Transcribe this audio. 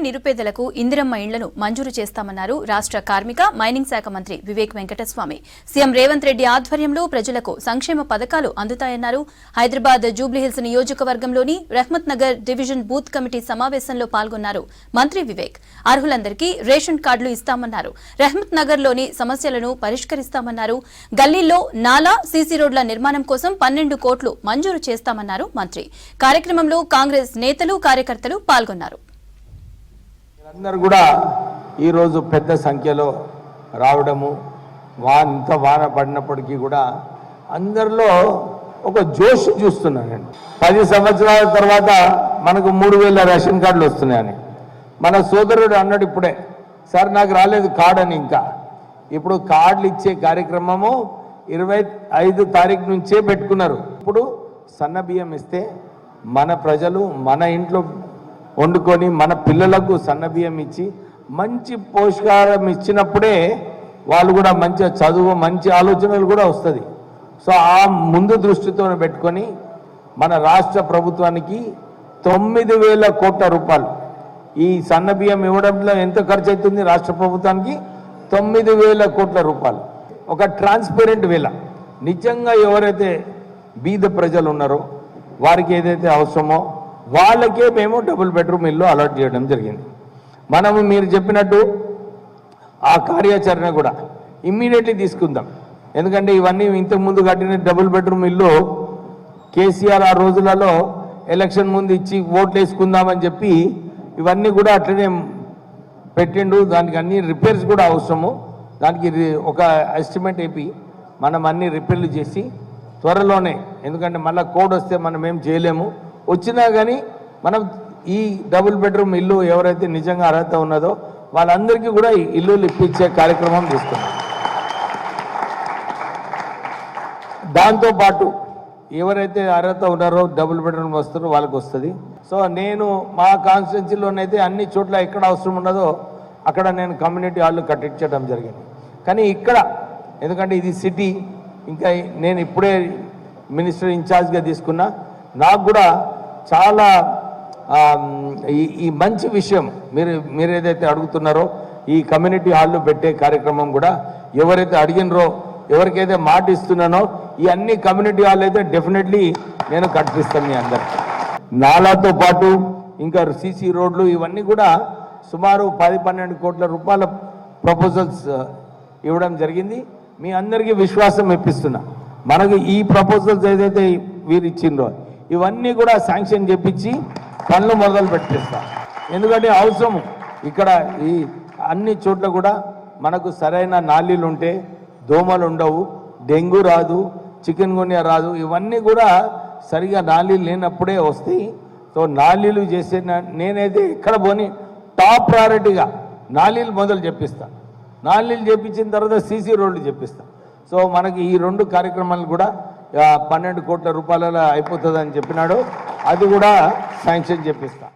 నిరుపేదలకు ఇందిరమ్మ ఇండ్లను మంజూరు చేస్తామన్నారు రాష్ట్ర కార్మిక మైనింగ్ శాఖ మంత్రి వివేక్ వెంకటస్వామి. సీఎం రేవంత్ రెడ్డి ఆధ్వర్యంలో ప్రజలకు సంక్షేమ పథకాలు అందుతాయన్నారు. హైదరాబాద్ జూబ్లీహిల్స్ నియోజకవర్గంలోని Rahmat Nagar division booth committee సమావేశంలో పాల్గొన్నారు మంత్రి వివేక్. అర్హులందరికీ రేషన్ కార్డులు ఇస్తామన్నారు. రహ్మత్ నగర్ లోని సమస్యలను పరిష్కరిస్తామన్నారు. గల్లీల్లో నాలా సీసీ రోడ్ల నిర్మాణం కోసం 12 కోట్లు మంజూరు చేస్తామన్నారు మంత్రి. కార్యక్రమంలో కాంగ్రెస్ నేతలు కార్యకర్తలు పాల్గొన్నారు. అందరూ కూడా ఈరోజు పెద్ద సంఖ్యలో రావడము, ఇంత వాన పడినప్పటికీ కూడా అందరిలో ఒక జోష్ చూస్తున్నానండి. 10 సంవత్సరాల తర్వాత మనకు 3000 రేషన్ కార్డులు వస్తున్నాయని మన సోదరుడు అన్నాడు ఇప్పుడే, సార్ నాకు రాలేదు కార్డు అని. ఇంకా ఇప్పుడు కార్డులు ఇచ్చే కార్యక్రమము 25 తారీఖు నుంచే పెట్టుకున్నారు. ఇప్పుడు సన్న బియ్యం ఇస్తే మన ప్రజలు మన ఇంట్లో వండుకొని మన పిల్లలకు సన్నబియ్యం ఇచ్చి మంచి పోషకాహారం ఇచ్చినప్పుడే వాళ్ళు కూడా మంచి చదువు మంచి ఆలోచనలు కూడా వస్తుంది. సో ఆ ముందు దృష్టితో పెట్టుకొని మన రాష్ట్ర ప్రభుత్వానికి 9,000 కోట్ల రూపాయలు ఈ సన్నబియ్యం ఇవ్వడంలో ఎంత ఖర్చు అవుతుంది రాష్ట్ర ప్రభుత్వానికి? 9,000 కోట్ల రూపాయలు. ఒక ట్రాన్స్పరెంట్ వేళ నిజంగా ఎవరైతే బీద ప్రజలు ఉన్నారో వారికి ఏదైతే అవసరమో వాళ్ళకే మేము డబుల్ బెడ్రూమ్ ఇల్లు అలాట్ చేయడం జరిగింది. మనము మీరు చెప్పినట్టు ఆ కార్యాచరణ కూడా ఇమ్మీడియట్లీ తీసుకుందాం. ఎందుకంటే ఇవన్నీ ఇంతకుముందు కట్టిన డబుల్ బెడ్రూమ్ ఇల్లు కేసీఆర్ ఆ రోజులలో ఎలక్షన్ ముందు ఇచ్చి ఓట్లు వేసుకుందామని చెప్పి ఇవన్నీ కూడా అట్లనే పెట్టిండు. దానికి అన్ని రిపేర్స్ కూడా అవసరము. దానికి ఒక ఎస్టిమేట్ వేపి మనం అన్ని రిపేర్లు చేసి త్వరలోనే, ఎందుకంటే మళ్ళీ కోడ్ వస్తే మనం ఏం చేయలేము, వచ్చినా కానీ మనం ఈ డబుల్ బెడ్రూమ్ ఇల్లు ఎవరైతే నిజంగా అర్హత ఉన్నదో వాళ్ళందరికీ కూడా ఇల్లులు ఇప్పించే కార్యక్రమం తీసుకున్నాం. దాంతోపాటు ఎవరైతే అర్హత ఉన్నారో డబుల్ బెడ్రూమ్ వస్తారో వాళ్ళకి వస్తుంది. సో నేను మా కాన్స్టిట్యున్సీలోనైతే అన్ని చోట్ల ఎక్కడ అవసరం ఉన్నదో అక్కడ నేను కమ్యూనిటీ హాల్ కట్టించడం జరిగింది. కానీ ఇక్కడ ఎందుకంటే ఇది సిటీ, ఇంకా నేను ఇప్పుడే మినిస్టర్ ఇన్ఛార్జ్గా తీసుకున్నా, నాకు కూడా చాలా ఈ మంచి విషయం మీరు ఏదైతే అడుగుతున్నారో ఈ కమ్యూనిటీ హాల్లో పెట్టే కార్యక్రమం కూడా ఎవరైతే అడిగినరో ఎవరికైతే మాట ఇస్తున్నానో ఈ అన్ని కమ్యూనిటీ హాల్ అయితే డెఫినెట్లీ నేను కట్టిస్తాను మీ అందరికీ. నాలాతో పాటు ఇంకా సీసీ రోడ్లు ఇవన్నీ కూడా సుమారు 10-12 కోట్ల రూపాయల ప్రపోజల్స్ ఇవ్వడం జరిగింది. మీ అందరికీ విశ్వాసం ఇప్పిస్తున్నా, మనకు ఈ ప్రపోజల్స్ ఏదైతే వీరు ఇచ్చిండ్రో ఇవన్నీ కూడా శాంక్షన్ చేపించి పనులు మొదలు పెట్టిస్తాం. ఎందుకంటే అవసరం ఇక్కడ ఈ అన్ని చోట్ల కూడా మనకు సరైన నాళీలు ఉంటే దోమలు ఉండవు, డెంగ్యూ రాదు, చికెన్ గున్యా రాదు. ఇవన్నీ కూడా సరిగా నాళీలు లేనప్పుడే వస్తాయి. సో నాళీలు చేసే నేనైతే ఇక్కడ పోని టాప్ ప్రయారిటీగా నాళీలు మొదలు చెప్పిస్తాను. నాళీలు చేపించిన తర్వాత సీసీ రోడ్లు చెప్పిస్తాను. సో మనకి ఈ 2 కార్యక్రమాలు కూడా 12 కోట్ల రూపాయల అయిపోతుందని చెప్పినాడు, అది కూడా శాంక్షన్ చేపిస్తా.